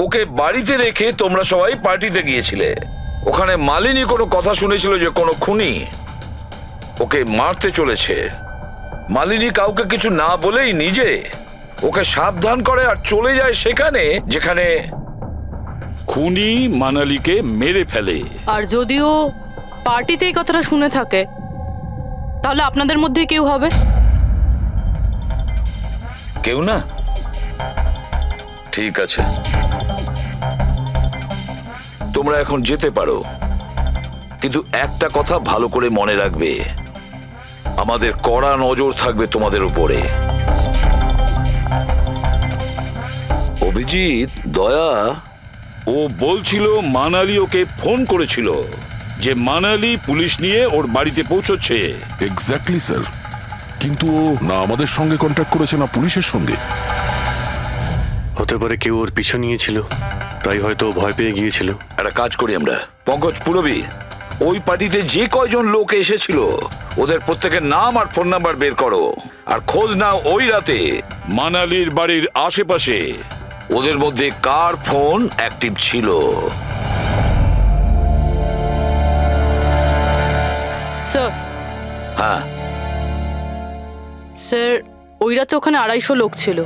ওকে বাড়িতে রেখে তোমরা সবাই পার্টিতে গিয়েছিলে। ওখানে মালিনী কোনো কথা শুনেছিল যে কোনো খুনি ওকে মারতে চলেছে। মালিনী কাউকে কিছু না বলেই নিজে ওকে সাবধান করে আর চলে যায় সেখানে যেখানে খুনি মানালিকে মেরে ফেলে। আর যদিও পার্টিতে এই কথাটা শুনে থাকে তাহলে আপনাদের মধ্যে কেউ হবে? কেউ না? ঠিক আছে, তোমরা এখন যেতে পারো, কিন্তু একটা কথা ভালো করে মনে রাখবে, আমাদের কড়া নজর থাকবে তোমাদের উপরে। অভিজিৎ, দয়া, ও বলছিল মানালি ওকে ফোন করেছিল যে মানালি পুলিশ নিয়ে ওর বাড়িতে পৌঁছচ্ছে। এক্স্যাক্টলি স্যার, কিন্তু ও না আমাদের সঙ্গে কন্ট্যাক্ট করেছে না পুলিশের সঙ্গে। হতে পারে কেউ ওর পিছু নিয়েছিল, তাই হয়তো ভয় পেয়ে গিয়েছিল। একটা কাজ করি আমরা, পঙ্কজ পুরবী, ওই পার্টিতে যে কয়জন লোক এসেছিল ওদের প্রত্যেকের নাম আর ফোন নাম্বার বের করো, আর খোঁজ নাও ওই রাতে মানালির বাড়ির আশেপাশে ওদের মধ্যে কার ফোন অ্যাক্টিভ ছিল। স্যার, হ্যাঁ স্যার ওই রাতে ওখানে 250 লোক ছিল,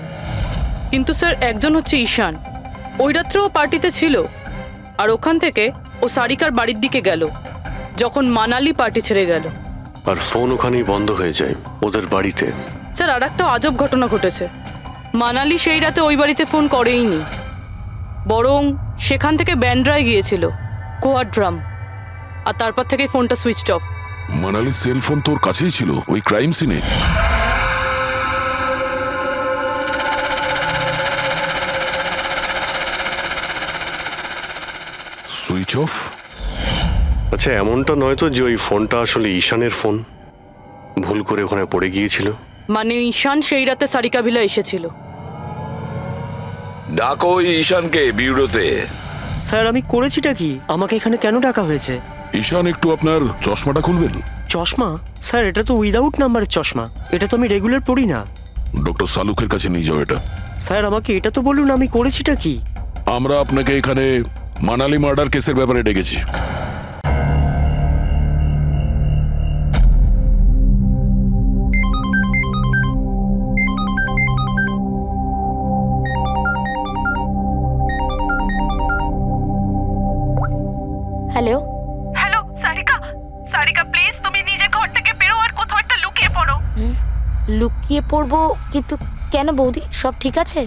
কিন্তু স্যার একজন হচ্ছে ঈশান, ওই রাত্রেও পার্টিতে ছিল। আর ওখান থেকে ও সারিকার বাড়ির দিকে গেল যখন মানালি পার্টি ছেড়ে গেল। আর ফোন ওখানেই বন্ধ হয়ে যায় ওদের বাড়িতে। স্যার আর একটা আজব ঘটনা ঘটেছে, মানালি সেই রাতে ওই বাড়িতে ফোন করেইনি, বরং সেখান থেকে ব্যান্ড্রায় গিয়েছিল কোয়াড্রাম, আর তারপর থেকে ফোনটা সুইচড অফ। মানালির সেল ফোন তোর কাছেই ছিল ওই ক্রাইম সিনে? Switch off? আচ্ছা, এমনটা নয় তো যে ওই ফোনটা আসলে ঈশানের ফোন, ভুল করে ওখানে পড়ে গিয়েছিল? মানে ঈশান সেই রাতে সারিকা ভিলা এসেছিল। ডাকো ওই ঈশানকে বিউরোতে। স্যার আমি করেছিটা কি? আমাকে এখানে কেন ডাকা হয়েছে? ঈশান, একটু আপনার চশমাটা খুলবেন? চশমা? স্যার এটা তো উইদাউট নাম্বারের চশমা, এটা তো আমি রেগুলার পড়ি না। ডক্টর সালুকের কাছে নিয়ে যাও এটা। স্যার আমাকে এটা তো বলুন, আমি করেছিটা কি? আমরা আপনাকে এখানে মানালি মার্ডার কেসের ব্যাপারে ডেকেছি। Hello hello Sarika, Sarika please তুমি নিজের ঘর থেকে বেরো আর কোথাও একটা লুকিয়ে পড়ো। লুকিয়ে পড়বো? কিন্তু কেন বৌদি, সব ঠিক আছে?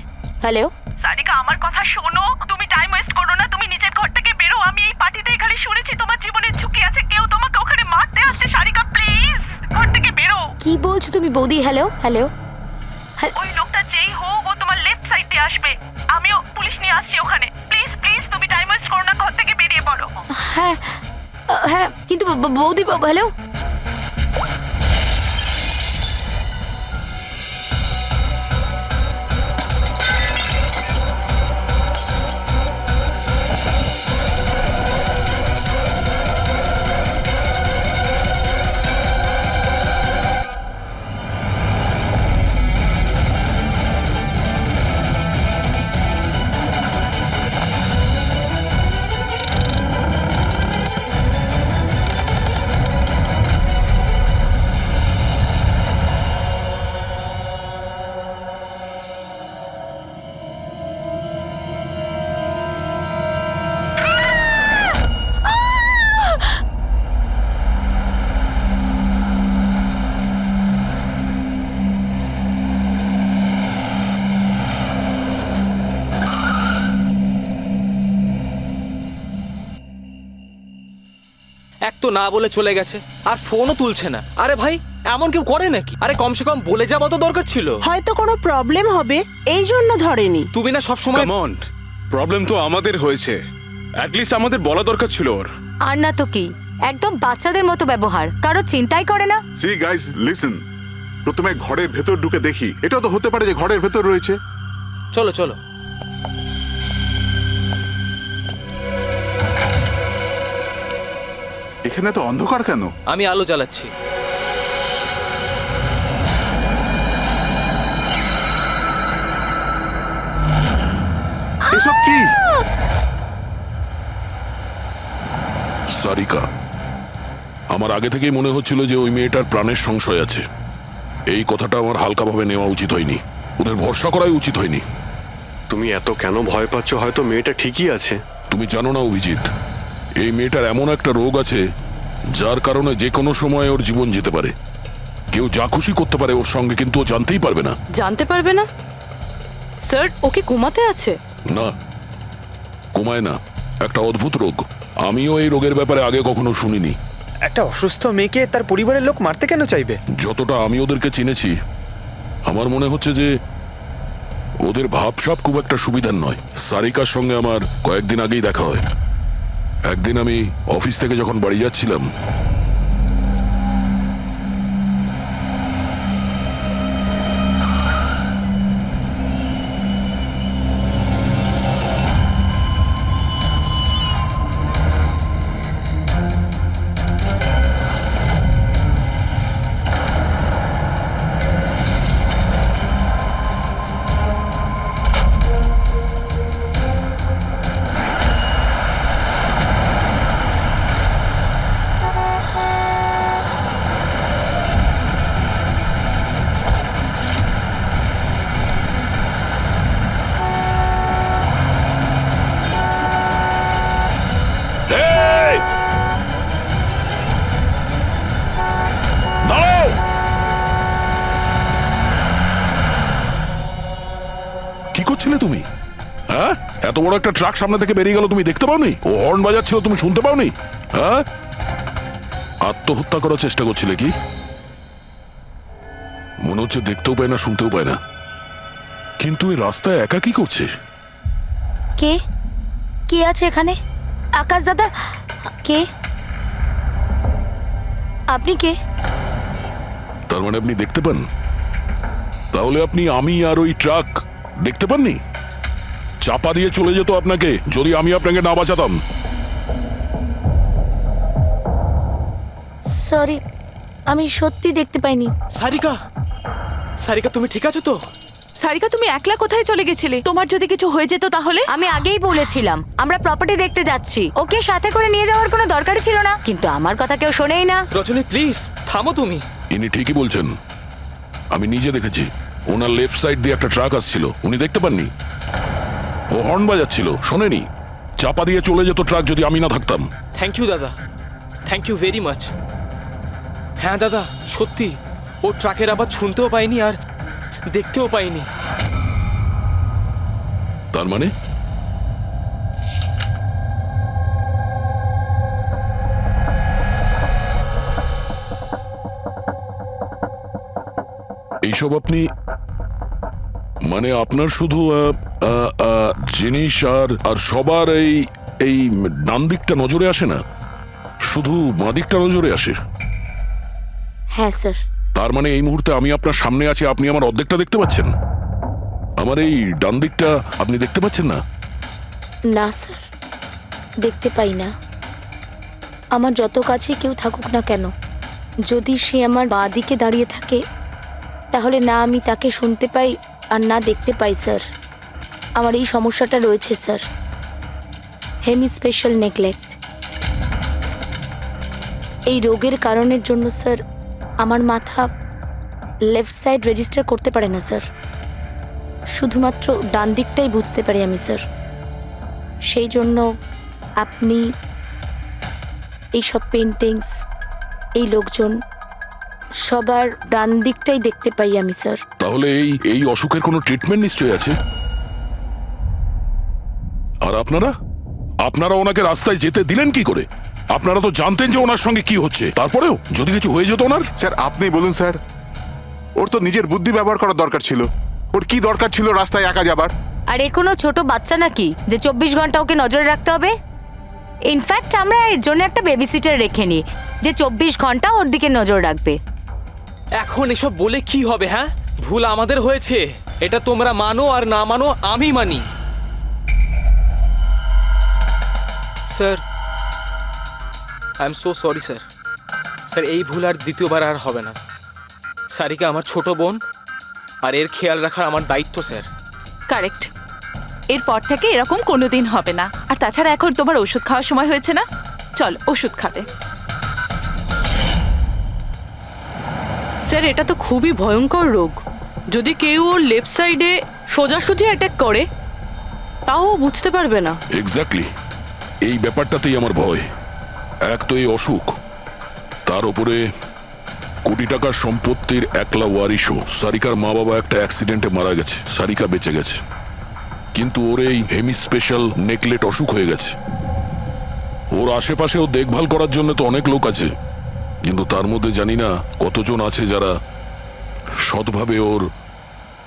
হ্যালো সারিকা আমার কথা শোনো, তুমি টাইম ওয়েস্ট করো না, তুমি নিজের ঘর থেকে বেরো। আমি এই পার্টিতে খালি শুনেছি তোমার জীবনের ঝুঁকি আছে, কেউ তোমাকে ওখানে মারতে আসছে। সারিকা প্লিজ ঘর থেকে বেরো। কি বলছো তুমি বৌদি? Hello hello. ওই লোকটা যেই হোক ও তোমার লেফট সাইড দিয়ে আসবে, আমিও পুলিশ নিয়ে আসছি ওখানে। প্লিজ প্লিজ তুমি টাইম ওয়েস্ট করো না, ঘর থেকে বেরিয়ে পড়ো। হ্যাঁ হ্যাঁ, কিন্তু বৌদি হ্যালো। এক তো না বলে চলে গেছে, আর ফোনও তুলছে না। আরে ভাই, এমন কেউ করে নাকি? আরে কমসে কম বলে যাওয়া তো দরকার ছিল। হয়তো কোনো প্রবলেম হবে এই জন্য ধরেনি। তুমি না সব সময় কাম অন, প্রবলেম তো আমাদের হয়েছে, অ্যাট লিস্ট আমাদের বলা দরকার ছিল ওর। আর না তো কি, একদম বাচ্চাদের মতো ব্যবহার, কারো চিন্তাই করে না। সি গাইস লিসেন, প্রথমে ঘরের ভেতর ঢুকে দেখি, এটাও তো হতে পারে যে ঘরের ভেতর রয়েছে। চলো চলো। এখানে তো অন্ধকার কেন? আমি আলো জ্বালাচ্ছি। এসব কি? সারিকা, আমার আগে থেকেই মনে হচ্ছিল যে ওই মেয়েটার প্রাণের সংশয় আছে। এই কথাটা আমার হালকাভাবে নেওয়া উচিত হয়নি, ওদের ভরসা করাই উচিত হয়নি। তুমি এত কেন ভয় পাচ্ছ? হয়তো মেয়েটা ঠিকই আছে। তুমি জানো না অভিজিৎ, এই মেয়েটার এমন একটা রোগ আছে যার কারণে যে কোনো সময় ওর জীবন যেতে পারে। কেউ যা খুশি করতে পারে ওর সঙ্গে, কিন্তু ও জানতেই পারবে না। জানতে পারবে না? স্যার, ওকে ঘুমাতে আছে? না, কমায় না, একটা অদ্ভুত রোগ। আমিও এই রোগের ব্যাপারে আগে কখনো শুনিনি। একটা অসুস্থ মেয়েকে তার পরিবারের লোক মারতে কেন চাইবে? যতটা আমি ওদেরকে চিনেছি, আমার মনে হচ্ছে যে ওদের ভাবসাব খুব একটা সুবিধার নয়। সারিকার সঙ্গে আমার কয়েকদিন আগেই দেখা হয়। একদিন আমি অফিস থেকে যখন বাড়ি যাচ্ছিলাম, এই! দাঁড়াও! কি করছিলে তুমি? হ্যাঁ, এত বড় একটা ট্রাক সামনে থেকে বেরিয়ে গেল, তুমি দেখতে পাওনি? ও হর্ন বাজাচ্ছিল, তুমি শুনতে পাওনি? হ্যাঁ, আত্মহত্যা করার চেষ্টা করছিলে কি? মনে হচ্ছে দেখতেও পায় না, শুনতেও পায় না। কিন্তু এই রাস্তায় একা কি করছে? কে কে আছে এখানে? আকাশ দাদা, কে আপনি? কে? তার মানে আপনি দেখতে পান? তাহলে আপনি আমি আর ওই ট্রাক দেখতে পাননি? চাপা দিয়ে চলে যেত আপনাকে যদি আমি আপনাকে না বাঁচাতাম। সরি, আমি সত্যি দেখতে পাইনি। সারিকা, সারিকা তুমি ঠিক আছো তো? সারিকা, তুমি একলা কোথায় চলে গেছিলে? তোমার যদি কিছু হয়ে যেত তাহলে? আমি আগেই বলেছিলাম আমরা প্রপার্টি দেখতে যাচ্ছি, ওকে সাথে করে নিয়ে যাওয়ার কোনো দরকারই ছিল না, কিন্তু আমার কথা কেউ শোনেই না। রজনী প্লিজ থামো তুমি। ইনি ঠিকই বলছেন, আমি নিজে দেখেছি। ওনার লেফট সাইড দিয়ে একটা ট্রাক আসছিল, উনি দেখতে পাননি। ও হর্ন বাজাচ্ছিল, শোনেনি। চাপা দিয়ে চলে যেত ট্রাক যদি আমি না থাকতাম। থ্যাংক ইউ দাদা, থ্যাংক ইউ ভেরি মাচ। হ্যাঁ দাদা, সত্যি ও ট্রাকের আওয়াজ শুনতেও পাইনি আর দেখতেও পাইনি। তার মানে এইসব আপনি, মানে আপনার শুধু জিনিস আর সবার এই এই ডান দিকটা নজরে আসে না, শুধু বাঁ দিকটা নজরে আসে? হ্যাঁ স্যার। তার মানে এই মুহূর্তে আমি আপনার সামনে আছি, আপনি আমার অর্ধেকটা দেখতে পাচ্ছেন, আমার এই ডান দিকটা আপনি দেখতে পাচ্ছেন না? না স্যার, দেখতে পাই না। আমার যত কাছে কেউ থাকুক না কেন, যদি সে আমার বাঁ দিকে দাঁড়িয়ে থাকে তাহলে না আমি তাকে শুনতে পাই আর না দেখতে পাই স্যার। আমার এই সমস্যাটা রয়েছে স্যার, হেমি স্পেশাল নেগলেক্ট। এই রোগের কারণের জন্য স্যার আমার মাথা লেফট সাইড রেজিস্টার করতে পারে না স্যার, শুধুমাত্র ডান দিকটাই বুঝতে পারি আমি স্যার। সেই জন্য আপনি এইসব পেন্টিংস, এই লোকজন, সবার ডান দিকটাই দেখতে পাই আমি স্যার। তাহলে এই এই অসুখের কোনো ট্রিটমেন্ট নিশ্চয়ই আছে। আর আপনারা আপনারা ওনাকে রাস্তায় যেতে দিলেন কি করে? আপনারা তো জানতেন যে ওনার সঙ্গে কি হচ্ছে, তারপরেও যদি কিছু হয়ে যেত ওনার? স্যার আপনি বলুন স্যার, ওর তো নিজের বুদ্ধি ব্যবহার করার দরকার ছিল। ওর কি দরকার ছিল রাস্তায় একা যাবার? আর এ কোনো ছোট বাচ্চা নাকি যে 24 ঘন্টা ওকে নজরে রাখতে হবে? ইনফ্যাক্ট আমরা এর জন্য একটা বেবি সিটার রেখে নিই যে 24 ঘন্টা ওর দিকে নজর রাখবে। এখন এসব বলে কি হবে? হ্যাঁ, ভুল আমাদের হয়েছে, এটা তোমরা মানো আর না মানো আমি মানি। Sir, I am so sorry sir. Sir এই ভুল আর দ্বিতীয়বার আর হবে না। সারিকা আমার ছোট বোন, আর এর খেয়াল রাখা আমার দায়িত্ব স্যার। কারেক্ট। এরপর থেকে এরকম কোনোদিন হবে না। আর তাছাড়া এখন তোমার ওষুধ খাওয়ার সময় হয়েছে না, চল ওষুধ খাবে। স্যার এটা তো খুবই ভয়ঙ্কর রোগ। যদি কেউ ওর লেফট সাইডে সোজাসুজি অ্যাটাক করে তাও ও বুঝতে পারবে না। এক্স্যাক্টলি, এই ব্যাপারটাতেই আমার ভয়। এক তো এই অসুখ, তার উপরে কোটি টাকার সম্পত্তির একলা ওয়ারিশও। সারিকার মা বাবা একটা অ্যাক্সিডেন্টে মারা গেছে, সারিকা বেঁচে গেছে, কিন্তু ওর এই হেমি স্পেশাল নেকলেট অসুখ হয়ে গেছে। ওর আশেপাশেও দেখভাল করার জন্য তো অনেক লোক আছে, কিন্তু তার মধ্যে জানি না কতজন আছে যারা সৎভাবে ওর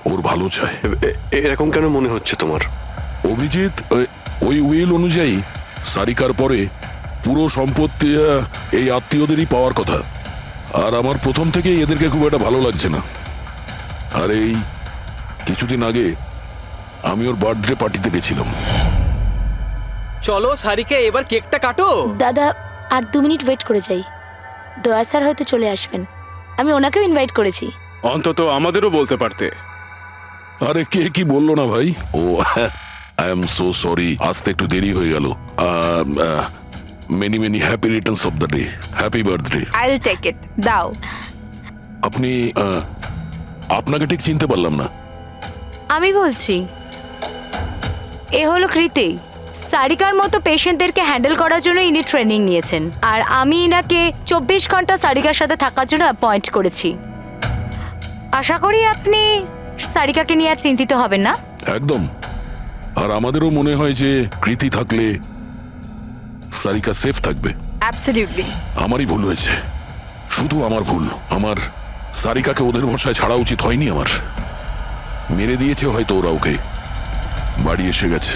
ওর ভালো চায়। এরকম কেন মনে হচ্ছে তোমার? অভিজিৎ, ওই উইল অনুযায়ী সারিকার পরে পুরো সম্পত্তি এই আত্মীয়দেরই পাওয়ার কথা। আর আমার প্রথম থেকেই এদেরকে খুব একটা ভালো লাগছে না। আর এই কিছুদিন আগে আমি ওর বার্থডে পার্টিতে গেছিলাম। চলো সারিকা, এবার কেকটা কাটো। দাদা আর 2 মিনিট ওয়েট করে যাই, দয়া স্যার হয়তো চলে আসবেন। আমি ওনাকেও ইনভাইট করেছি। অন্তত আমাদেরও বলতে পারতে। আরে কে কি বললো না ভাই? Oh I am so sorry, আসতে একটু দেরি হয়ে গেল। Many many happy returns of the day, happy birthday. I will take it, দাও। আপনি আপনাকে ঠিক চিনতে পারলাম না। আমি বলছি, এ হলো কৃতি। সারিকার মতো পেশেন্টদেরকে হ্যান্ডেল করার জন্য ইনি ট্রেনিং নিয়েছেন, আর আমি ইনাকে 24 ঘন্টা সারিকার সাথে থাকার জন্য অ্যাপয়েন্ট করেছি। আশা করি আপনি সারিকাকে নিয়ে আর চিন্তিত হবেন না। একদম। আর আমাদেরও মনে হয় যে কৃতি থাকলে সারিকা সেফ থাকবে। অ্যাবসলিউটলি। আমারই ভুল হয়েছে, শুধু আমার ভুল। আমার সারিকাকে ওদের ভরসায় ছাড়া উচিত হয়নি আমার। মেরে দিয়েছে হয়তো ওরা ওকে। বাড়ি এসে গেছে।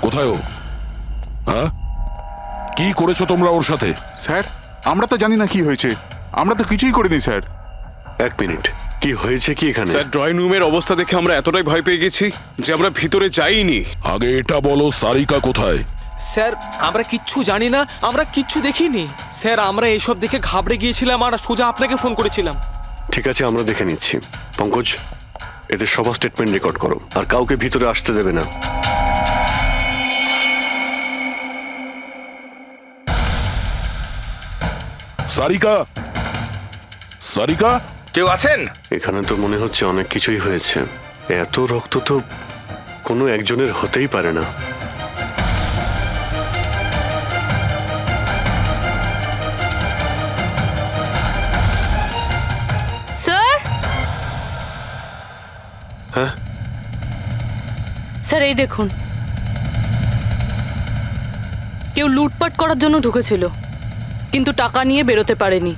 কোথায় ও? হ্যাঁ, কি করেছো তোমরা ওর সাথে? স্যার, আমরা তো জানি না কি হয়েছে। আমরা তো কিছুই করিনি স্যার। এক মিনিট, কি হয়েছে কি এখানে? স্যার, ড্রয়িং রুমের অবস্থা দেখে আমরা এতটাই ভয় পেয়ে গেছি যে আমরা ভিতরে যাইনি। আগে এটা বলো, সারিকা কোথায়? স্যার আমরা কিচ্ছু জানি না, আমরা কিচ্ছু দেখিনি। স্যার আমরা এইসব দেখে ঘাবড়ে গিয়েছিলাম আর সোজা আপনাকে ফোন করেছিলাম। ঠিক আছে, আমরা দেখে নিচ্ছি। পঙ্কজ, এদের সবার স্টেটমেন্ট রেকর্ড করো, আর কাউকে ভিতরে আসতে দেবে না। সারিকা, সারিকা, কেউ আছেন? এখানে তো মনে হচ্ছে অনেক কিছুই হয়েছে। এত রক্ত তো কোনো একজনের হতেই পারে না। স্যার, হ্যাঁ, স্যার এই দেখুন, কেউ লুটপাট করার জন্য ঢুকেছিল কিন্তু টাকা নিয়ে বেরোতে পারেনি।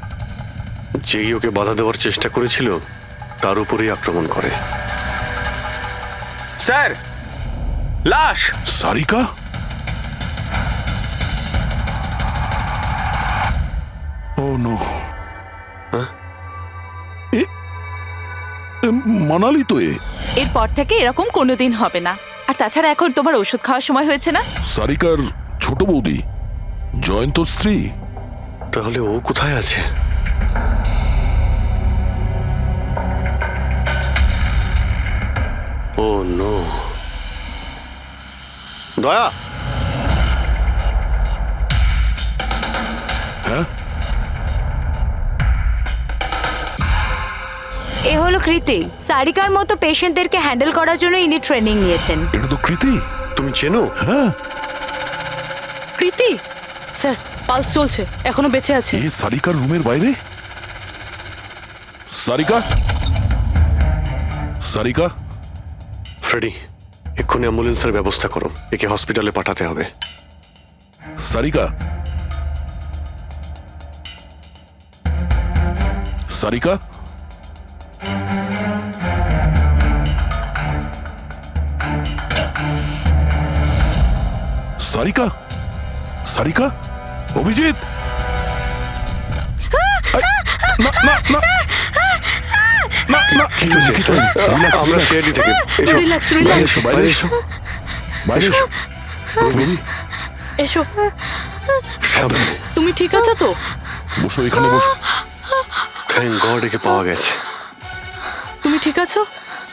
যেই ওকে বাধা দেওয়ার চেষ্টা করেছিল তার উপরেই আক্রমণ করে। স্যার, লাশ। সারিকা? ও নো। মানালি তো এ। এরপর থেকে এরকম কোনোদিন হবে না। আর তাছাড়া এখন তোমার ওষুধ খাওয়ার সময় হয়েছে না। সারিকার ছোট বৌদি, জয়ন্ত স্ত্রী। তাহলে ও কোথায় আছে? ও নো। দয়া, হ্যাঁ, এ হলো কৃতি। সারিকার মতো পেশেন্টদেরকে হ্যান্ডেল করার জন্য ইনি ট্রেনিং নিয়েছেন। এটা তো কৃতি। তুমি চেনো? হ্যাঁ, কৃতি স্যার, পালস চলছে, এখনো বেঁচে আছে। এ সারিকার রুমের বাইরে? সারিকা, সারিকা। ফ্রেডি, এক্ষুনি অ্যাম্বুলেন্সের ব্যবস্থা করো, একে হসপিটালে পাঠাতে হবে। সারিকা, সারিকা, সারিকা, সারিকা, অভিজিৎ। না না না না না, কিছু নেই, কিছু নেই। Relax, আমরা relax. সিআইডি থেকে। এসো, রিল্যাক্স, বাইরে রিল্যাক্স, এসো, বাইরে এসো, বাইরে এসো। রবি, এসো। সাবধানে। তুমি ঠিক আছো তো? বসো, এখানে বসো। থ্যাংক গড একে পাওয়া গেছে। তুমি ঠিক আছো?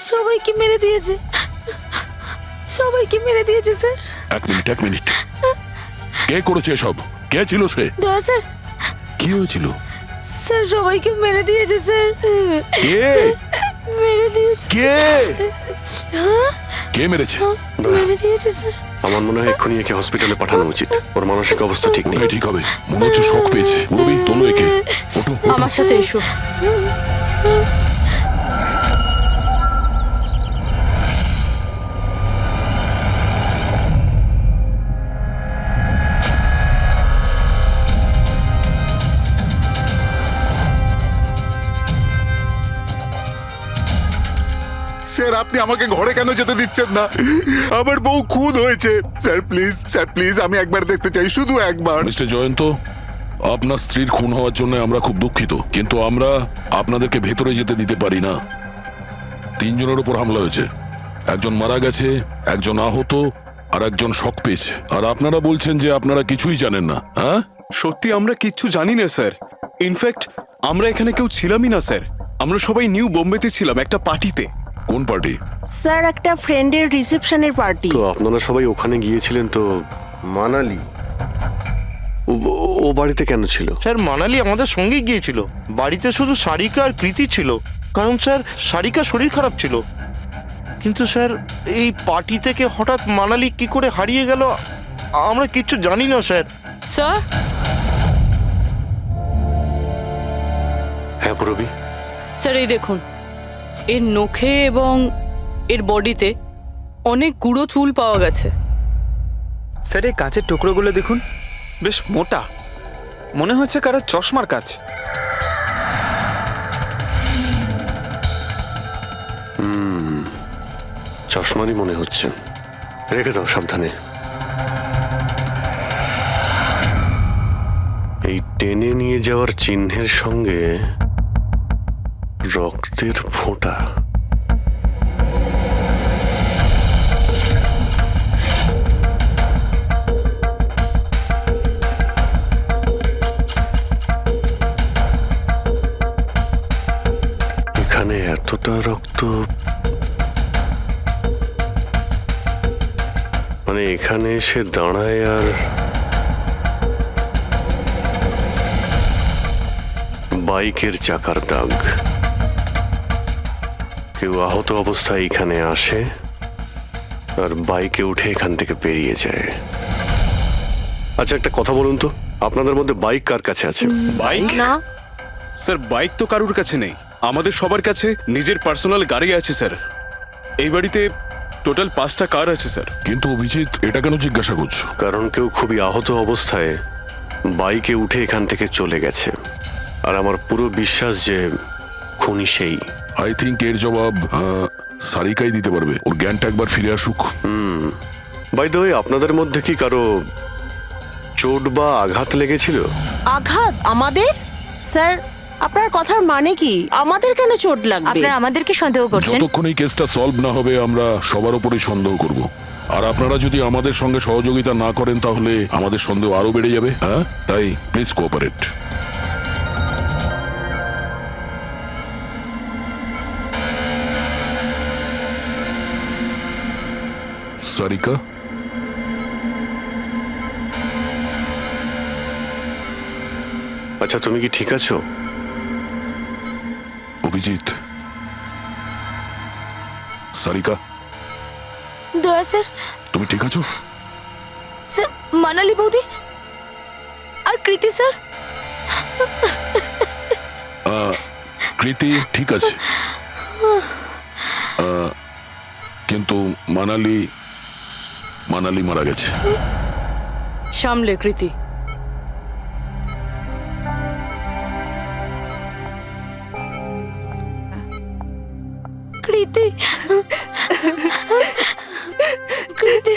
সবাইকে মেরে দিয়েছে, সবাইকে মেরে দিয়েছে স্যার। এক মিনিট। কে করেছে এসব? কে ছিল সে? দয়া স্যার, কি হয়েছিল? স্যার সবাইকে মেরে দিয়েছে স্যার, কে? মেরে দিয়েছে, কে মেরেছে? মেরে দিয়েছে স্যার। আমার মনে হয় এক্ষুনি একে হসপিটালে পাঠানো উচিত। ওর মানসিক অবস্থা ঠিক নেই। ওটাই ঠিক হবে। মনে হচ্ছে শক পেয়েছে। মুরবি, তোলো একে। ওঠো। আমার সাথে এসো। স্যার আপনি আমাকে ঘরে কেন যেতে দিচ্ছেন না? আমার বউ খুন হয়েছে। স্যার প্লিজ আমি একবার দেখতে চাই, শুধু একবার। মিস্টার জয়ন্ত, আপনার স্ত্রীর খুন হওয়ার জন্য আমরা খুব দুঃখিত, কিন্তু আমরা আপনাদেরকে ভেতরে যেতে দিতে পারি না। 3 জনের উপর হামলা হয়েছে, একজন মারা গেছে, একজন আহত, আর একজন শক পেয়েছে। আর আপনারা বলছেন যে আপনারা কিছুই জানেন না। হ্যাঁ, সত্যি আমরা কিচ্ছু জানি না স্যার। ইনফ্যাক্ট আমরা এখানে কেউ ছিলামই না স্যার। আমরা সবাই নিউ বোম্বেতে ছিলাম একটা পার্টিতে। কোন পার্টি? স্যার একটা ফ্রেন্ডের রিসেপশনের পার্টি। তো আপনারা সবাই ওখানে গিয়েছিলেন তো? মানালি ও বাড়িতে কেন ছিল? স্যার, মানালি আমাদের সঙ্গেই গিয়েছিল। বাড়িতে শুধু সারিকা আর কৃতি ছিল, কারণ স্যার সারিকা শরীর খারাপ ছিল। কিন্তু স্যার এই পার্টি থেকে হঠাৎ মানালি কি করে হারিয়ে গেল আমরা কিচ্ছু জানি না স্যার। স্যার, হ্যাঁ পূরবী। স্যার এই দেখুন, এর নখে এবং এর বডিতে অনেক গুঁড়ো চুল পাওয়া গেছে। স্যার এই কাঁচের টুকরোগুলো দেখুন, বেশ মোটা, মনে হচ্ছে কারো চশমার কাজ। চশমারই মনে হচ্ছে। রেখে দাও সাবধানে। এই টেনে নিয়ে যাওয়ার চিহ্নের সঙ্গে রক্তের ফোঁটা। এখানে এতটা রক্ত, মানে এখানে এসে দাঁড়ায় আর বাইকের চাকার দাগ। কেউ আহত অবস্থায় এখানে আসে আর বাইকে উঠে এখান থেকে বেরিয়ে যায়। আচ্ছা একটা কথা বলুন তো, আপনাদের মধ্যে বাইক কার কাছে আছে? বাইক? না স্যার বাইক তো কারুর কাছে নেই। আমাদের সবার কাছে নিজের পার্সোনাল গাড়ি আছে স্যার। এই বাড়িতে টোটাল 5টা কার আছে স্যার। কিন্তু অভিজিৎ, এটা কেন জিজ্ঞাসা করছো? কারণ কেউ খুবই আহত অবস্থায় বাইকে উঠে এখান থেকে চলে গেছে, আর আমার পুরো বিশ্বাস যে খুনি সেই। আই থিঙ্ক এর জবাব সারিকাই দিতে পারবে। ওর জ্ঞানটা একবার ফিরে আসুক। বাই দ্য ওয়ে, আপনাদের মধ্যে কি কারো চোট বা আঘাত লেগেছিল? আঘাত আমাদের? স্যার আপনার কথার মানে কি? আমাদের কেন চোট লাগবে? আপনারা আমাদেরকে সন্দেহ করছেন? যতক্ষণ এই কেসটা সলভ না হবে আমরা সবার উপরেই সন্দেহ করব। আর আপনারা যদি আমাদের সঙ্গে সহযোগিতা না করেন তাহলে আমাদের সন্দেহ আরো বেড়ে যাবে। হ্যাঁ, তাই প্লিজ কোঅপারেট। সারিকা, আচ্ছা তুমি কি ঠিক আছো? অভিজিৎ, সারিকা, দয়া স্যার, তুমি ঠিক আছো? স্যার মানালি বৌদি আর কৃতি স্যার। কৃতি ঠিক আছে, কিন্তু মানালি মারা গেছে। সামলে কৃতি। কৃতি, কৃতি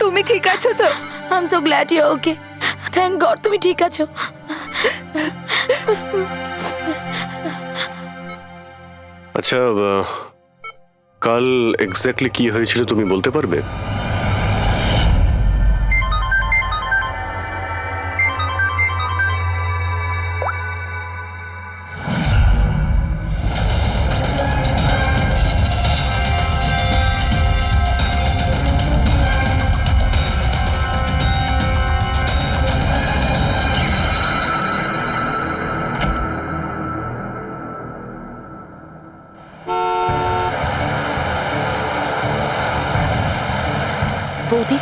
তুমি ঠিক আছো তো? I am so glad you okay. Thank God তুমি ঠিক আছো। আচ্ছা কাল এক্স্যাক্টলি কি হয়েছিল তুমি বলতে পারবে? বৌদি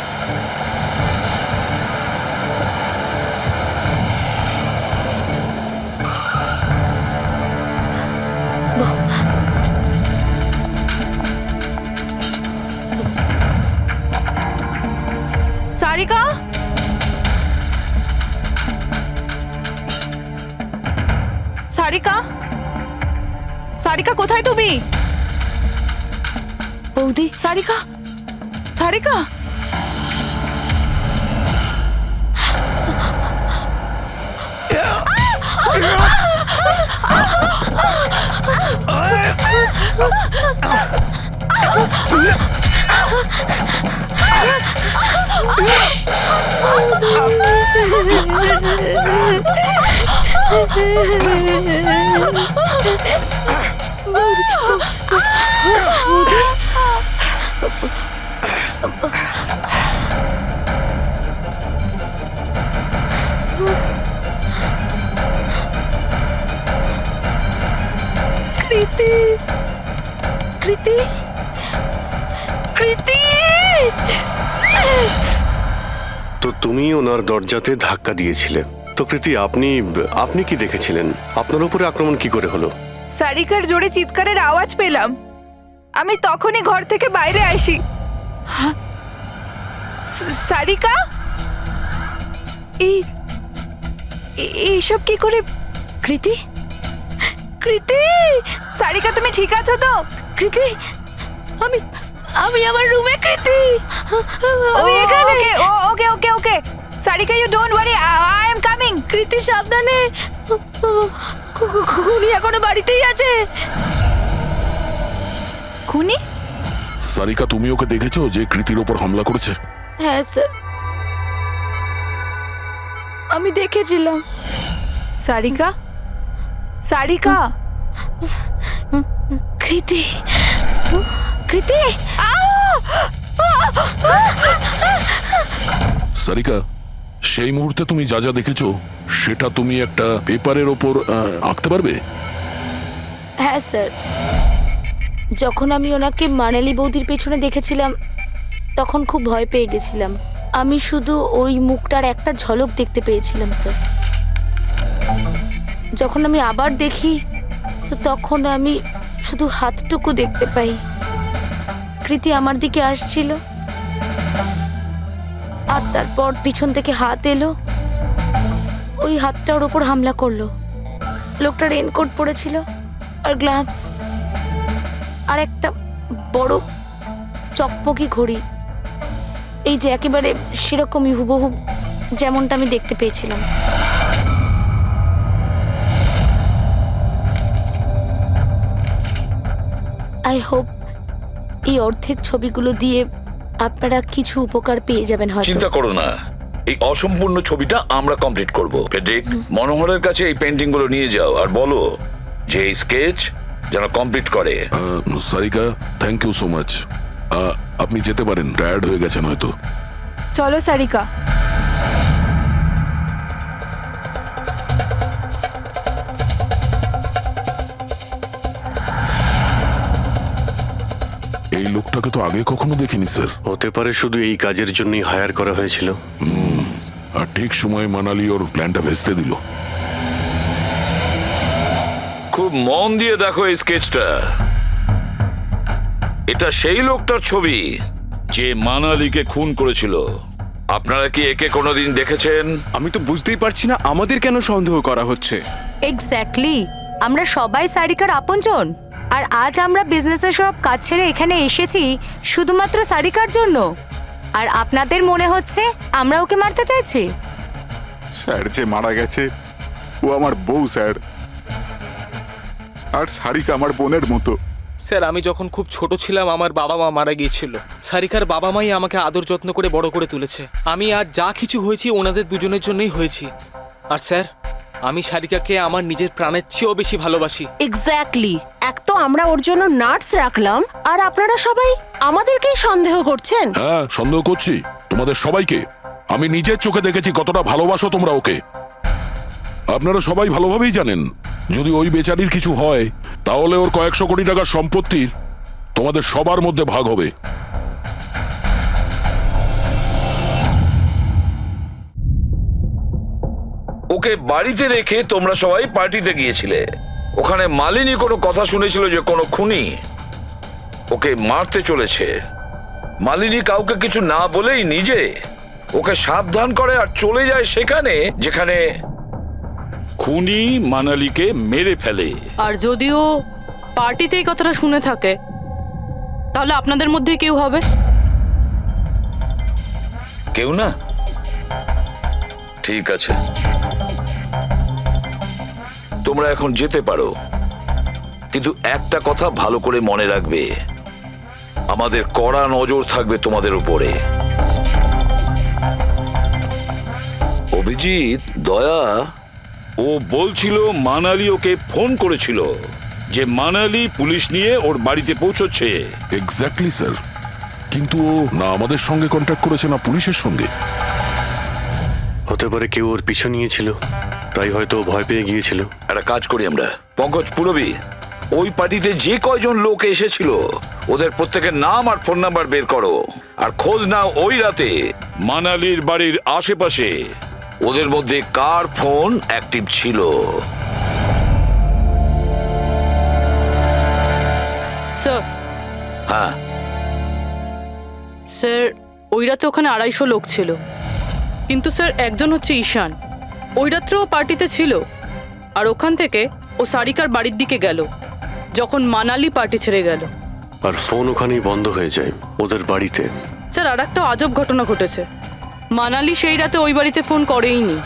সারিকা, সারিকা, সারিকা কোথায় তুমি? বৌদি সারিকা, সারিকা, কৃতি কৃতি কৃতি তো তুমি ওনার দরজাতে ধাক্কা দিয়েছিলে। তো কৃতি, আপনি আপনি কি দেখেছিলেন? আপনার উপরে আক্রমণ কি করে হলো? সারিকার জোরে চিৎকারের আওয়াজ পেলাম, আমি তখনই ঘর থেকে বাইরে আসি। সারিকা, এইসব কি করে? কৃতি কৃতি, সারিকা তুমি ঠিক আছো তো? কৃতি আমি আমি আমার রুমে কৃতি আমি এখানে। Okay okay okay Sarika, you don't worry, I am coming. Kriti সাবধানে, খুনি এখনো বাড়িতেই আছে। খুনি? সারিকা, তুমি ওকে দেখেছো যে কৃতির ওপর হামলা করেছে? হ্যাঁ স্যার, আমি দেখেছিলাম। সারিকা, সারিকা, কৃতি কৃতি সারিকা, সেই মুহূর্তে তুমি যা যা দেখেছো সেটা তুমি একটা পেপারের ওপর আঁকতে পারবে? হ্যাঁ স্যার, যখন আমি ওনাকে মানালি বৌদির পেছনে দেখেছিলাম তখন খুব ভয় পেয়ে গেছিলাম। আমি শুধু ওই মুখটার একটা ঝলক দেখতে পেয়েছিলাম স্যার। যখন আমি আবার দেখি তো তখন আমি শুধু হাতটুকু দেখতে পাই। কৃতি আমার দিকে আসছিল আর তারপর পিছন থেকে হাত এলো, ওই হাতটা ওর ওপর হামলা করলো। লোকটা রেনকোট পরেছিল আর গ্লাভস আর একটা বড় চকমকি ঘড়ি, এই যে একেবারে সেরকমই হুবহু যেমনটা আমি দেখতে পেয়েছিলাম। আই হোপ এই অর্ধেক ছবিগুলো দিয়ে আপনারা কিছু উপকার পেয়ে যাবেন হয়তো। চিন্তা করো না, এই অসম্পূর্ণ ছবিটা আমরা কমপ্লিট করব। ফেডরিক, মনোহরের কাছে এই পেন্টিং গুলো নিয়ে যাও আর বলো যে এই স্কেচ যেন কমপ্লিট করে। Sarika, thank you so much. আপনি যেতে পারেন, টায়ার্ড হয়ে গেছেন হয়তো। চলো সারিকা। এই লোকটাকে তো আগে কখনো দেখিনি স্যার। হতে পারে শুধু এই কাজের জন্যই হায়ার করা হয়েছিল। আর ঠিক সময়ে মানালি ওর প্ল্যানটা ভেস্তে দিল। খুব মন দিয়ে দেখো এই স্কেচটা। এটা সেই লোকটার ছবি যে মানালিকে খুন করেছিল। আপনারা কি একে কোনোদিন দেখেছেন? আমি তো বুঝতেই পারছি না আমাদের কেন সন্দেহ করা হচ্ছে। এক্স্যাক্টলি, আমরা সবাই সারিকার আপনজন, আর আজ আমরা বিজনেসের সব কাজ ছেড়ে এখানে এসেছি শুধুমাত্র সারিকার জন্য। আর আপনাদের মনে হচ্ছে আমরা ওকে মারতে চাইছি? স্যার যে মারা গেছে ও আমার বউ স্যার, আর সারিকা আমার বোনের মতো। স্যার, আমি যখন খুব ছোট ছিলাম আমার বাবা মা মারা গিয়েছিল। সারিকার বাবা মাই আমাকে আদর যত্ন করে বড় করে তুলেছে। আমি আজ যা কিছু হয়েছি ওনাদের দুজনের জন্যই হয়েছি। আর স্যার, আমি সারিকাকে আমার নিজের প্রাণের চেয়েও বেশি ভালোবাসি। এক্স্যাক্টলি, এক তো আমরা ওর জন্য নার্স রাখলাম, আর আপনারা সবাই আমাদেরকেই সন্দেহ করছেন। হ্যাঁ, সন্দেহ করছি তোমাদের সবাইকে। আমি নিজের চোখে দেখেছি কতটা ভালোবাসো তোমরা ওকে। আপনারা সবাই ভালোভাবেই জানেন যদি ওই বেচারির কিছু হয় তাহলে ওর কয়েকশো কোটি টাকার সম্পত্তির তোমাদের সবার মধ্যে ভাগ হবে। ওকে বাড়িতে রেখে তোমরা সবাই পার্টিতে গিয়েছিলে। ওখানে মালিনী কোনো কথা শুনেছিল যে কোনো খুনি ওকে মারতে চলেছে। মালিনী কাউকে কিছু না বলেই নিজে ওকে সাবধান করে আর চলে যায় সেখানে যেখানে খুনি মানালিকে মেরে ফেলে। আর যদিও পার্টিতে এই কথাটা শুনে থাকে তাহলে আপনাদের মধ্যে কেউ হবে? কেউ না? ঠিক আছে, তোমরা এখন যেতে পারো, কিন্তু একটা কথা ভালো করে মনে রাখবে, আমাদের কড়া নজর থাকবে তোমাদের উপরে। অভিজিৎ, দয়া, ও বলছিল মানালি ওকে ফোন করেছিল যে মানালি পুলিশ নিয়ে ওর বাড়িতে পৌঁছচ্ছে। এক্স্যাক্টলি স্যার, কিন্তু ও না আমাদের সঙ্গে কন্ট্যাক্ট করেছে না পুলিশের সঙ্গে। হতে পারে কেউ ওর পিছু নিয়েছিল, তাই হয়তো ও ভয় পেয়ে গিয়েছিল। একটা কাজ করি আমরা, পঙ্কজ পুরবী, ওই পার্টিতে যে কয়জন লোক এসেছিল ওদের প্রত্যেকের নাম আর ফোন নাম্বার বের করো আর খোঁজ নাও ওই রাতে মানালির বাড়ির আশেপাশে ওদের মধ্যে কার ফোন অ্যাক্টিভ ছিল। স্যার, হ্যাঁ স্যার ওই রাতে ওখানে 250 লোক ছিল, কিন্তু স্যার একজন হচ্ছে ঈশান। ওই রাত্রেও পার্টিতে ছিল আর ওখান থেকে ও সারিকার বাড়ির দিকে গেল যখন মানালি পার্টি ছেড়ে গেল। আর ফোন ওখানেই বন্ধ হয়ে যায় ওদের বাড়িতে। স্যার আর একটা আজব ঘটনা ঘটেছে। মানালি সেই রাতে ওই বাড়িতে ফোন করেইনি,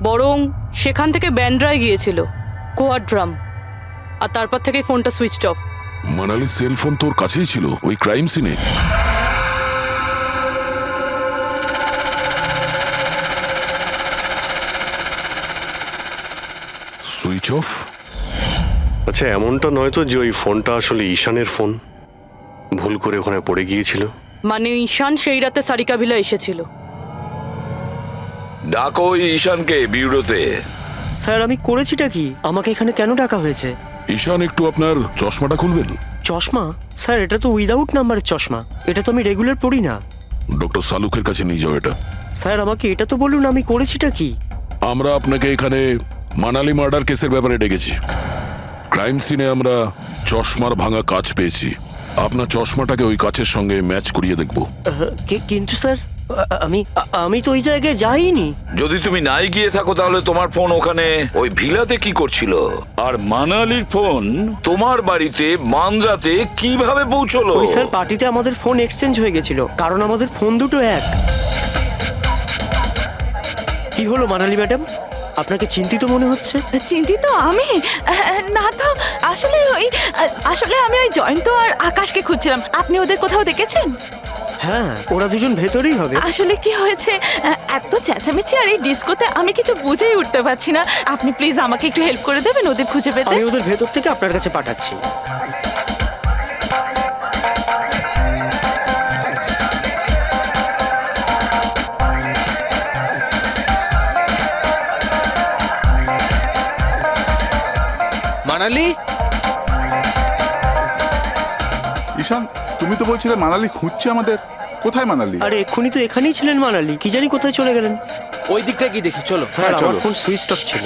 বরং সেখান থেকে ব্যান্ড্রায় গিয়েছিল কোয়াড্রাম, আর তারপর থেকে ফোনটা সুইচড অফ। মানালির সেল ফোন তোর কাছেই ছিল ওই ক্রাইম সিনে? Switch off? আচ্ছা, এমনটা নয় তো যে ওই ফোনটা আসলে ঈশানের ফোন, ভুল করে ওখানে পড়ে গিয়েছিল? মানে ঈশান সেই রাতে সারিকা ভিলা এসেছিল। ডাকো ওই ঈশানকে বিউরোতে। স্যার আমি করেছিটা কি? আমাকে এখানে কেন ডাকা হয়েছে? ঈশান, একটু আপনার চশমাটা খুলবেন? চশমা? স্যার এটা তো উইদাউট নাম্বারের চশমা, এটা তো আমি রেগুলার পড়ি না। ডক্টর সালুকের কাছে নিয়ে যাও এটা। স্যার আমাকে এটা তো বলুন, আমি করেছিটা কি? আমরা আপনাকে এখানে মানালি মার্ডার কেসের ব্যাপারে ডেকেছি। ক্রাইম সিনে আমরা চশমার ভাঙা কাঁচ পেয়েছি। আপনার চশমাটাকে ওই কাচের সঙ্গে ম্যাচ করিয়ে দেখব। কিন্তু স্যার আমি তো ওই জায়গায় যাইনি। যদি তুমি নাই গিয়ে থাকো তাহলে তোমার ফোন ওখানে ওই ভিলাতে কি করছিল? আর মানালির ফোন তোমার বাড়িতে মান্দ্রাতে কিভাবে পৌঁছলো? ওই স্যার পার্টিতে আমাদের ফোন এক্সচেঞ্জ হয়ে গেছিল, কারণ আমাদের ফোন দুটো এক। কি হলো মানালি ম্যাডাম, আপনাকে চিন্তিত মনে হচ্ছে? চিন্তিত আমি? না তো, আসলে আমি ওই জয়ন্ত আর আকাশকে খুঁজছিলাম। আপনি ওদের কোথাও দেখেছেন? হ্যাঁ, ওরা দুজন ভেতরেই হবে। আসলে কি হয়েছে, এত চেঁচামেচি আর এই ডিস্কোতে আমি কিছু বুঝেই উঠতে পারছি না। আপনি প্লিজ আমাকে একটু হেল্প করে দেবেন ওদের খুঁজে পেতে? আমি ওদের ভেতর থেকে আপনার কাছে পাঠাচ্ছি। মানালি, ঈশান, তুমি তো বলছিলে মানালি খুঁজছে আমাদের। কোথায় মানালি? আরে এক্ষুনি তো এখানেই ছিলেন মানালি, কি জানি কোথায় চলে গেলেন। ওই দিকটা গিয়ে দেখি, চলো। স্যার আমার ফোন সুইচ অফ ছিল,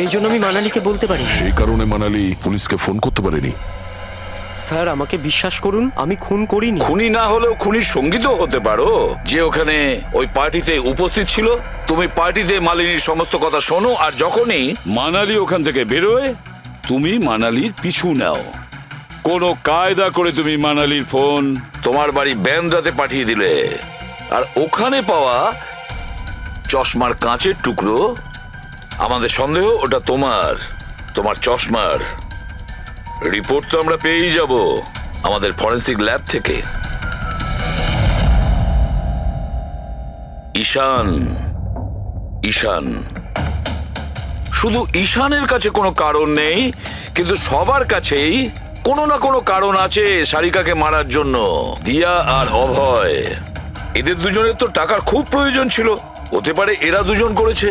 এই জন্য আমি মানালিকে বলতে পারি। সেই কারণে মানালি পুলিশকে ফোন করতে পারেনি। স্যার আমাকে বিশ্বাস করুন, আমি খুন করিনি। খুনি না হলেও খুনির সঙ্গী তো হতে পারো, যে ওখানে ওই পার্টিতে উপস্থিত ছিল। তুমি পার্টিতে মালিনীর সমস্ত কথা শোনো, আর যখনই মানালি ওখান থেকে বেরোয় তুমি মানালির পিছু নাও। কোনো কায়দা করে তুমি মানালির ফোন তোমার বাড়ি ব্যান্দ্রাতে পাঠিয়ে দিলে, আর ওখানে পাওয়া চশমার কাঁচের টুকরো, আমাদের সন্দেহ ওটা তোমার চশমার রিপোর্ট তো আমরা পেয়েই যাব আমাদের ফরেন্সিক ল্যাব থেকে। ঈশান শুধু ঈশানের কাছে কোনো কারণ নেই, কিন্তু সবার কাছেই কোনো না কোনো কারণ আছে সারিকাকে মারার জন্য। দিয়া আর অভয়, এদের দুজনের তো টাকার খুব প্রয়োজন ছিল, হতে পারে এরা দুজন করেছে।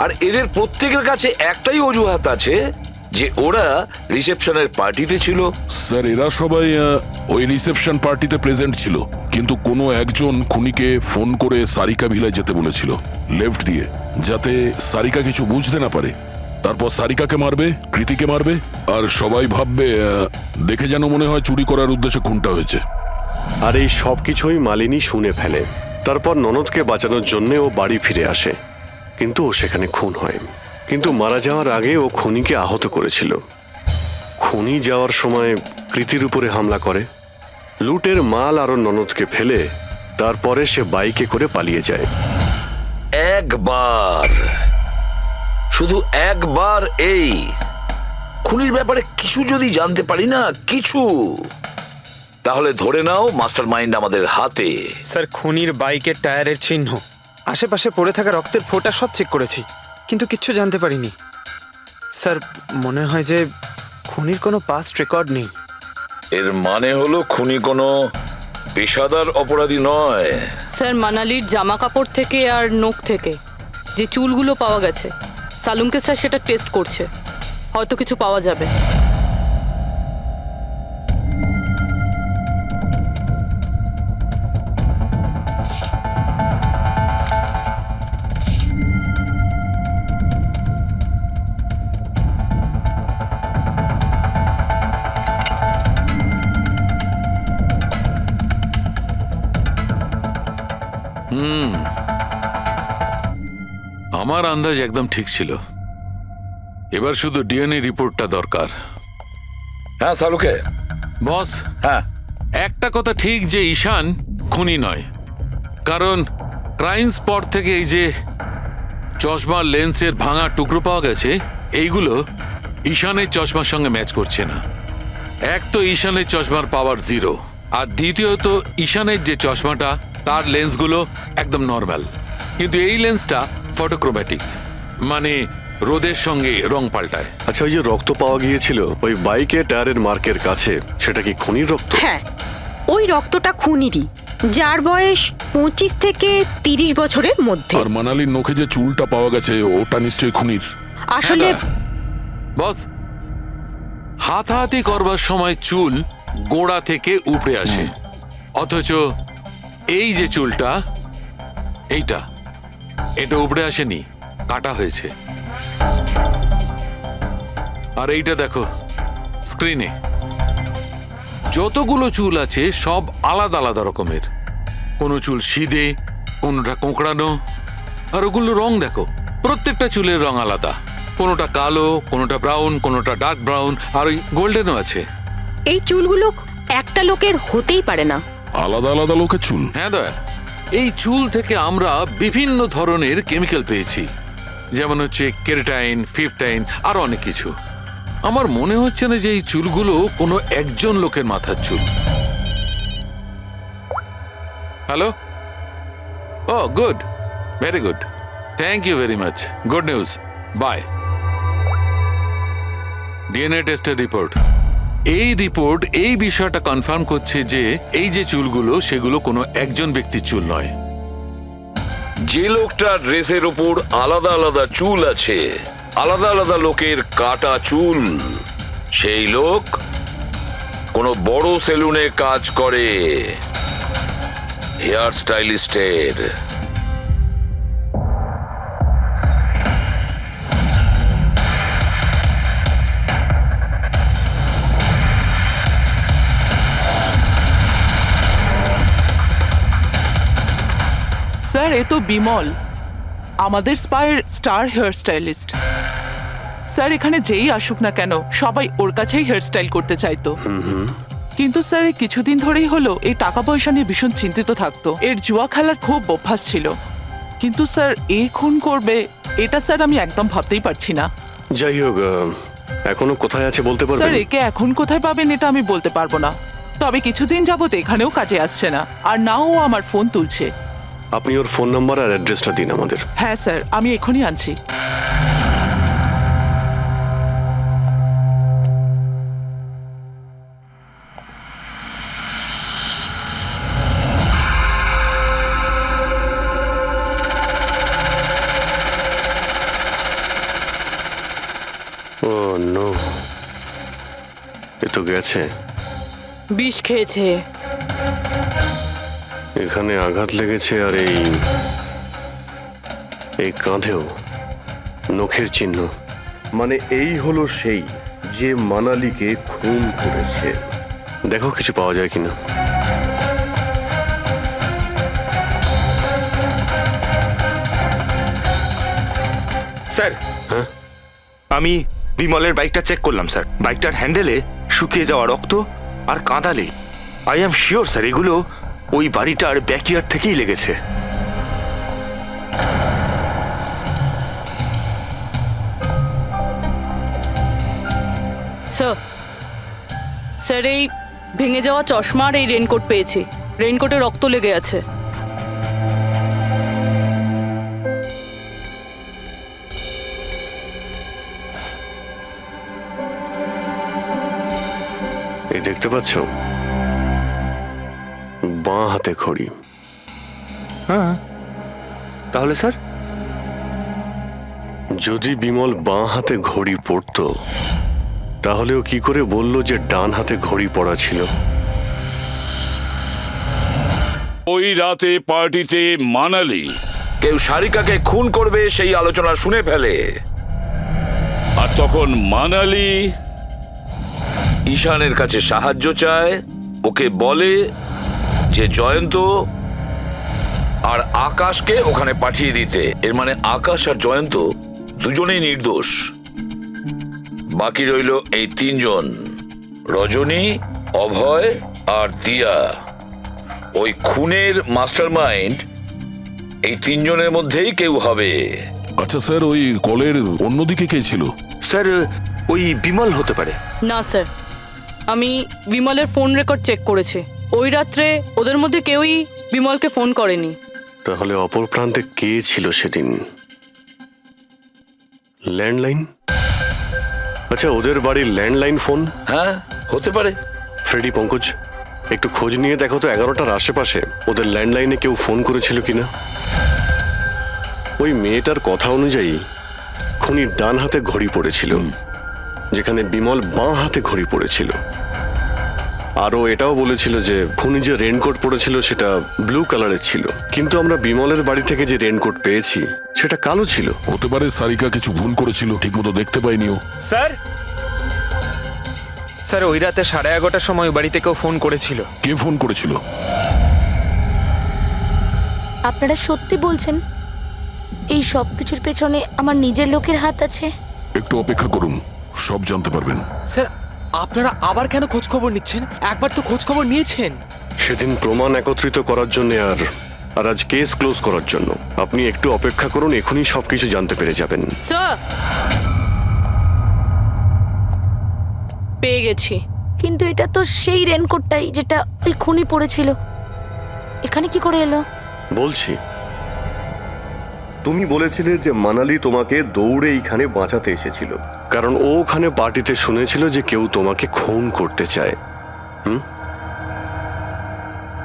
আর এদের প্রত্যেকের কাছে একটাই অজুহাত আছে যে ওরা রিসেপশনের পার্টিতে ছিল। স্যার এরা সবাই ওই রিসেপশন পার্টিতে প্রেজেন্ট ছিল, কিন্তু কোনো একজন খুনিকে ফোন করে সারিকা ভিলায় যেতে বলেছিল লেফট দিয়ে, যাতে সারিকা কিছু বুঝতে না পারে। তারপর সারিকাকে মারবে, কৃতিকে মারবে, আর সবাই ভাববে দেখে যেন মনে হয় চুরি করার উদ্দেশ্যে খুনটা হয়েছে। আর এই সব কিছুই মালিনী শুনে ফেলে। তারপর ননদকে বাঁচানোর জন্য ও বাড়ি ফিরে আসে, কিন্তু ও সেখানে খুন হয়। কিন্তু মারা যাওয়ার আগে ও খুনিকে আহত করেছিল। খুনি যাওয়ার সময় কৃতির উপরে হামলা করে, লুটের মাল আর ওর ননদকে ফেলে তারপরে সে বাইকে করে পালিয়ে যায়। একবার, শুধু একবার এই খুনির ব্যাপারে কিছু যদি জানতে পারি না, কিছু, তাহলে ধরে নাও মাস্টার মাইন্ড আমাদের হাতে। স্যার, খুনির বাইকের টায়ারের চিহ্ন, আশেপাশে পড়ে থাকা রক্তের ফোঁটা সব চেক করেছি, কিন্তু কিচ্ছু জানতে পারিনি। স্যার, মনে হয় যে খুনির কোনো পাস্ট রেকর্ড নেই। এর মানে হলো খুনি কোনো পেশাদার অপরাধী নয়। স্যার, মানালির জামা কাপড় থেকে আর নখ থেকে যে চুলগুলো পাওয়া গেছে, সালুনকে স্যার সেটা টেস্ট করছে, হয়তো কিছু পাওয়া যাবে। আমার আন্দাজ একদম ঠিক ছিল। এবার শুধু ডিএনএ রিপোর্টটা দরকার। হ্যাঁ সালুকে। বস, হ্যাঁ, একটা কথা ঠিক যে ঈশান খুনি নয়, কারণ ক্রাইম স্পট থেকে এই যে চশমার লেন্সের ভাঙা টুকরো পাওয়া গেছে, এইগুলো ঈশানের চশমার সঙ্গে ম্যাচ করছে না। এক তো ঈশানের চশমার পাওয়ার 0, আর দ্বিতীয়ত ঈশানের যে চশমাটা তার লেন্সগুলো একদম নর্মাল, কিন্তু এই লেন্সটা ফটোক্রোম্যাটিক, মানে রোদের সঙ্গে রং পাল্টায়। আচ্ছা, ওই যে রক্ত পাওয়া গিয়েছিল ওই বাইকে টায়ারের মার্কের কাছে, সেটা কি খুনির রক্ত? হ্যাঁ, ওই রক্তটা খুনিরই, যার বয়স 25 থেকে 30 বছরের মধ্যে। আর মানালির নখে যে চুলটা পাওয়া গেছে ওটা নিশ্চয়ই খুনির। আসলে বস, হাতাহাতি করবার সময় চুল গোড়া থেকে উপড়ে আসে, অথচ এই যে চুলটা, এটা উপড়ে আসেনি, কাটা হয়েছে। আর এইটা দেখো স্ক্রিনে, যতগুলো চুল আছে সব আলাদা আলাদা রকমের। কোনো চুল সিধে, কোনোটা কোঁকড়ানো, আর ওগুলো রং দেখো, প্রত্যেকটা চুলের রং আলাদা, কোনোটা কালো, কোনোটা ব্রাউন, কোনোটা ডার্ক ব্রাউন, আর ওই গোল্ডেনও আছে। এই চুলগুলো একটা লোকের হতেই পারে না। আলাদা আলাদা লোকের চুল? হ্যাঁ দয়া, এই চুল থেকে আমরা বিভিন্ন ধরনের কেমিক্যাল পেয়েছি, যেমন হচ্ছে কেরাটিন, ফিফটাইন, আর অনেক কিছু। আমার মনে হচ্ছে না যে এই চুলগুলো কোনো একজন লোকের মাথার চুল। Hello, oh good, very good, thank you very much, good news, bye. DNA টেস্টের রিপোর্ট, এই রিপোর্ট এই বিষয়টা কনফার্ম করছে যে এই যে চুলগুলো সেগুলো কোনো একজন ব্যক্তির চুল নয়। যে লোকটার ড্রেসের ওপর আলাদা আলাদা চুল আছে, আলাদা আলাদা লোকের কাটা চুল, সেই লোক কোনো বড় সেলুনে কাজ করে, হেয়ার স্টাইলিস্টের। স্যার, এ তো বিমল, আমাদের স্পায়ের স্টার হেয়ার স্টাইলিস্ট। স্যার, এখানে যেই আসুক না কেন সবাই ওর কাছেই হেয়ার স্টাইল করতে চাইতো। কিন্তু স্যার, এই কিছুদিন ধরেই হলো এই টাকা পয়সা নিয়ে ভীষণ চিন্তিত থাকতো। এর জুয়া খেলার খুব অভ্যাস ছিল, কিন্তু স্যার এই খুন করবে এটা স্যার আমি একদম ভাবতেই পারছি না। যাই হোক, এখনো কোথায় আছে বলতে স্যার, পারবেন? একে এখন কোথায় পাবেন এটা আমি বলতে পারবো না, তবে কিছুদিন যাবত এখানেও কাজে আসছে না, আর নাও ও আমার ফোন তুলছে। আপনি ওর ফোন নাম্বার আর অ্যাড্রেসটা দিন আমাদের। হ্যাঁ স্যার, আমি এখনই আনছি। ও নো, এ তো গেছে। বিষ খেয়েছে। এখানে আঘাত লেগেছে আর এই কাঁধেও নখের চিহ্ন। মানে এই হলো সেই যে মানালিকে খুন করেছে। দেখো কিছু পাওয়া যায় কিনা। স্যার, হ্যাঁ, আমি বিমলের বাইকটা চেক করলাম স্যার। বাইকটার হ্যান্ডেলে শুকিয়ে যাওয়া রক্ত আর কাঁদালে আই এম শিওর স্যার এগুলো ওই বাড়িটার ব্যাকইয়ার্ড থেকেই লেগেছে। স্যার, স্যার এই ভেঙে যাওয়া চশমা আর এই রেনকোট পেয়েছি। রেনকোটে রক্ত লেগে আছে। এই দেখতে পাচ্ছ, বাঁ হাতে ঘড়ি। হ্যাঁ, তাহলে স্যার যদি বিমল বাঁ হাতে ঘড়ি পরতো তাহলে ও কি করে বলল যে ডান হাতে ঘড়ি পরা ছিল? ওই রাতে পার্টিতে মানালি কেউ সারিকাকে খুন করবে সেই আলোচনা শুনে ফেলে, আর তখন মানালি ঈশানের কাছে সাহায্য চায়। ওকে বলে যে জয়ন্ত আর আকাশকে ওখানে পাঠিয়ে দিতে। এর মানে আকাশ আর জয়ন্ত দুজনেই নির্দোষ। বাকি রইল এই তিনজন, রজনী, অভয় আর দিয়া। ওই খুনের মাস্টারমাইন্ড এই তিনজনের মধ্যেই কেউ হবে। আচ্ছা স্যার, ওই কলের অন্যদিকে কে ছিল? স্যার ওই বিমল হতে পারে। না স্যার, আমি বিমলের ফোন রেকর্ড চেক করেছি। ওই রাত্রে ওদের মধ্যে কেউই বিমলকে ফোন করেনি। তাহলে অপর প্রান্তে কে ছিল সেদিন? ল্যান্ডলাইন? আচ্ছা, ওদের বাড়ির ল্যান্ডলাইন ফোন? হ্যাঁ, হতে পারে। ফ্রেডি, পঙ্কজ, একটু খোঁজ নিয়ে দেখো তো 11টার আশেপাশে ওদের ল্যান্ডলাইনে কেউ ফোন করেছিল কিনা। ওই মেয়েটার কথা অনুযায়ী খুনি ডান হাতে ঘড়ি পড়েছিল, যেখানে বিমল বাঁ হাতে ঘড়ি পড়েছিল। আরও এটাও বলেছিল যে খুনি যে রেনকোট পরেছিল সেটা ব্লু কালারের ছিল, কিন্তু আমরা বিমলের বাড়ি থেকে যে রেনকোট পেয়েছি সেটা কালো ছিল। হতে পারে সারিকা কিছু ভুল করেছিল, ঠিকমতো দেখতে পাইনি ও। স্যার, স্যার ওই রাতে 11:30টার সময় ওই বাড়িতে কেউ ফোন করেছিল। কে ফোন করেছিল? আপনারা সত্যি বলছেন এই সব কিছুর পেছনে আমার নিজের লোকের হাত আছে? একটু অপেক্ষা করুন, সব জানতে পারবেন। স্যার, আপনারা আবার কেন খোঁজ খবর নিচ্ছেন? একবার তো খোঁজ খবর নিয়েছেন। সেদিন প্রমাণ একত্রিত করার জন্য আর আজ কেস ক্লোজ করার জন্য। আপনি একটু অপেক্ষা করুন, এখনই সবকিছু জানতে পেরে যাবেন। স্যার, পেয়ে গেছি। কিন্তু এটা তো সেই রেনকোটটাই যেটা ওই খুনি পড়েছিল। এখানে কি করে এলো? বলছি, তুমি বলেছিলে যে মানালি তোমাকে দৌড়ে এইখানে বাঁচাতে এসেছিল। কারণ ও ওখানে পার্টিতে শুনেছিল যে কেউ তোমাকে খুন করতে চায়।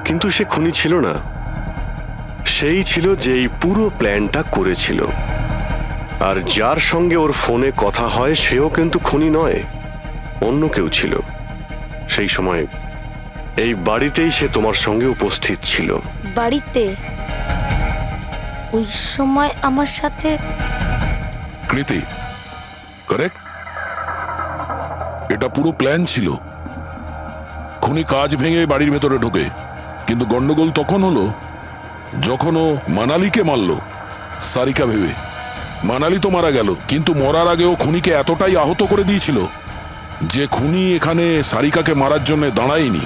কিন্তু সে খুনি ছিল না, সেই ছিল যে এই পুরো প্ল্যানটা করেছিল। আর যার সঙ্গে ওর ফোনে কথা হয় সেও কিন্তু খুনি নয়, অন্য কেউ ছিল। সেই সময় এই বাড়িতেই সে তোমার সঙ্গে উপস্থিত ছিল। বাড়িতে? ওই সময় আমার সাথে কৃতি, কারেক্ট? এটা পুরো প্ল্যান ছিল। খুনি কাজ ভেঙে বাড়ির ভেতরে ঢোকে, কিন্তু গন্ডগোল তখন হলো যখন ও মানালিকে মারল সারিকা ভেবে। মানালি তো মারা গেল, কিন্তু মরার আগে ও খুনিকে এতটাই আহত করে দিয়েছিল যে খুনি এখানে সারিকাকে মারার জন্য দাঁড়ায়নি,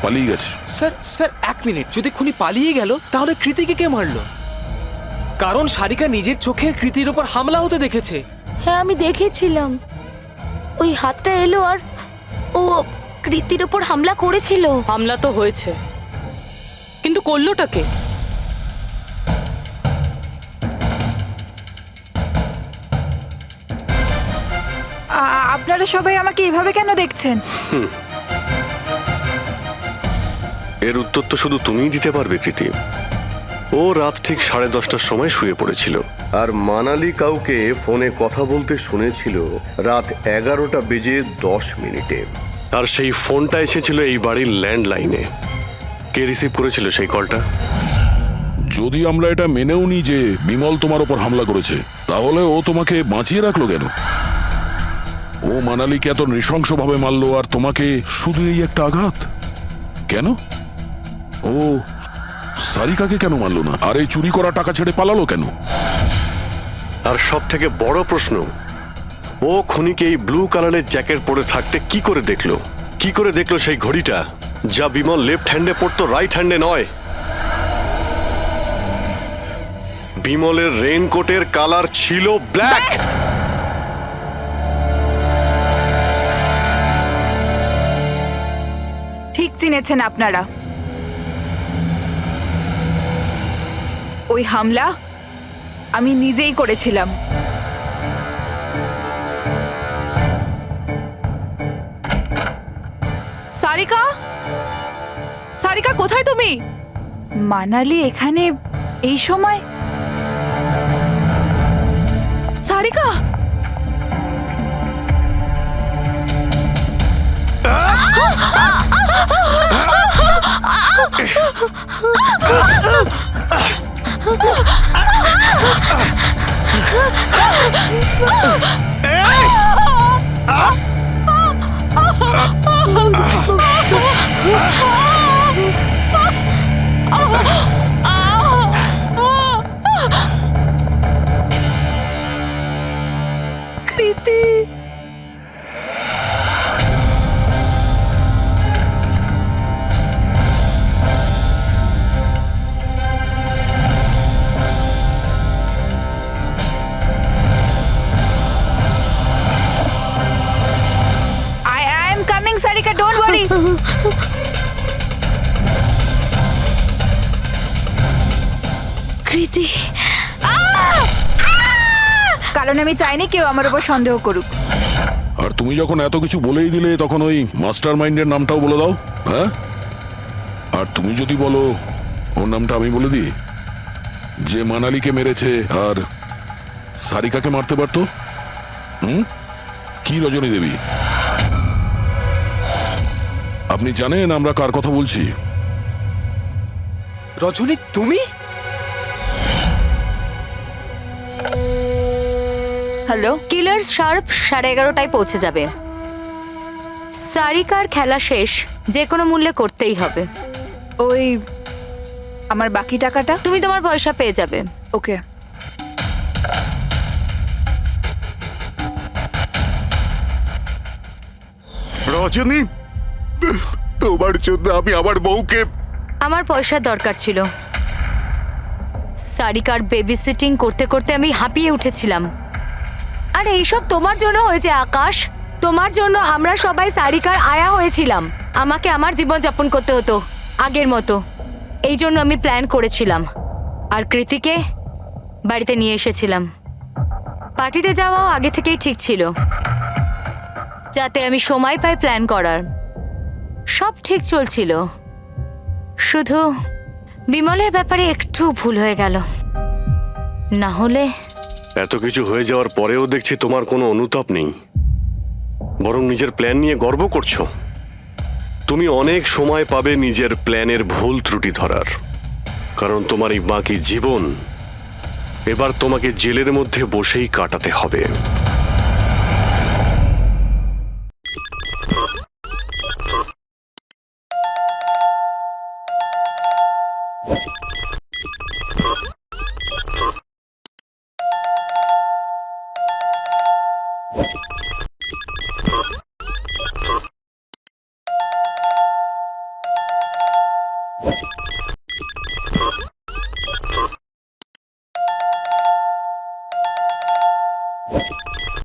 পালিয়ে গেছে। স্যার, স্যার এক মিনিট, যদি খুনি পালিয়ে গেল তাহলে কৃতিকে কে মারলো? কারণ সারিকা নিজের চোখে কৃতির উপর হামলা হতে দেখেছে। হ্যাঁ, আমি দেখেছিলাম। ওই হাতটা এলো আর ও কৃতির ওপর হামলা করেছিল। হামলা তো হয়েছে, কিন্তু করলোটা কে? আপনারা সবাই আমাকে এভাবে কেন দেখছেন? এর উত্তর তো শুধু তুমিই দিতে পারবে কৃতি। ও রাত ঠিক 10:30টার সময় শুয়ে পড়েছিল। আর মানালি কাউকে ফোনে কথা বলতে শুনেছিল রাত 11:10 আর সেই ফোনটা এসেছিল এই বাড়ির ল্যান্ডলাইনে। কে রিসিভ করেছিল সেই কলটা? যদি আমরা এটা মেনেও নিই যে বিমল তোমার ওপর হামলা করেছে, তাহলে ও তোমাকে বাঁচিয়ে রাখলো কেন? ও মানালিকে এত নৃশংসভাবে মারলো, আর তোমাকে শুধু এই একটা আঘাত কেন? ও সারিকাকে কেন মারলো না? আর এই চুরি করা টাকা ছেড়ে পালালো কেন? আর সব থেকে বড় প্রশ্ন, ও খুনিকে এই ব্লু কালারের জ্যাকেট পরে থাকতে কি করে দেখলো? কি করে দেখলো সেই ঘড়িটা, যা বিমল লেফট হ্যান্ডে পড়তো, রাইট হ্যান্ডে নয়? বিমলের রেইনকোটের কালার ছিল ব্ল্যাক। ঠিক চিনেছেন আপনারা। ওই হামলা আমি নিজেই করেছিলাম। সারিকা, সারিকা কোথায় তুমি? মানালি এখানে এই সময়? সারিকা, কৃতি, I am coming, Sarika, don't worry. কৃতি, কারণ আমি চাইনি কেউ আমার উপর সন্দেহ করুক। আর তুমি যখন এত কিছু বলেই দিলে, তখন ওই মাস্টার মাইন্ডের নামটাও বলে দাও। হ্যাঁ, আর তুমি যদি বলো ওর নামটা আমি বলে দিই, যে মানালিকে মেরেছে আর সারিকাকে মারতে পারতো। কি রজনী দেবী, আপনি জানেন আমরা কার কথা বলছি? রজনী, তুমি? হ্যালো, কিলার শার্প 11:30টায় পৌঁছে যাবে। সারিকার খেলা শেষ, যে কোনো মূল্যে করতেই হবে। ওই আমার বাকি টাকাটা? তুমি তোমার পয়সা পেয়ে যাবে। ওকে। রজনী, তোমার জন্য আমি আমার বউকে... আমার পয়সার দরকার ছিল। সারিকার বেবি সিটিং করতে করতে আমি হাঁপিয়ে উঠেছিলাম। আর এইসব তোমার জন্য হয়েছে আকাশ। তোমার জন্য আমরা সবাই সারিকার আয়া হয়েছিলাম। আমাকে আমার জীবন যাপন করতে হতো আগের মতো। এই জন্য আমি প্ল্যান করেছিলাম, আর কৃতিকে বাড়িতে নিয়ে এসেছিলাম। পার্টিতে যাওয়াও আগে থেকেই ঠিক ছিল, যাতে আমি সময় পাই প্ল্যান করার। সব ঠিক চলছিল, শুধু বিমলের ব্যাপারে একটু ভুল হয়ে গেল। না হলে... এত কিছু হয়ে যাওয়ার পরেও দেখছি তোমার কোনো অনুতাপ নেই, বরং নিজের প্ল্যান নিয়ে গর্ব করছো। তুমি অনেক সময় পাবে নিজের প্ল্যানের ভুল ত্রুটি ধরার, কারণ তোমার এই বাকি জীবন এবার তোমাকে জেলের মধ্যে বসেই কাটাতে হবে।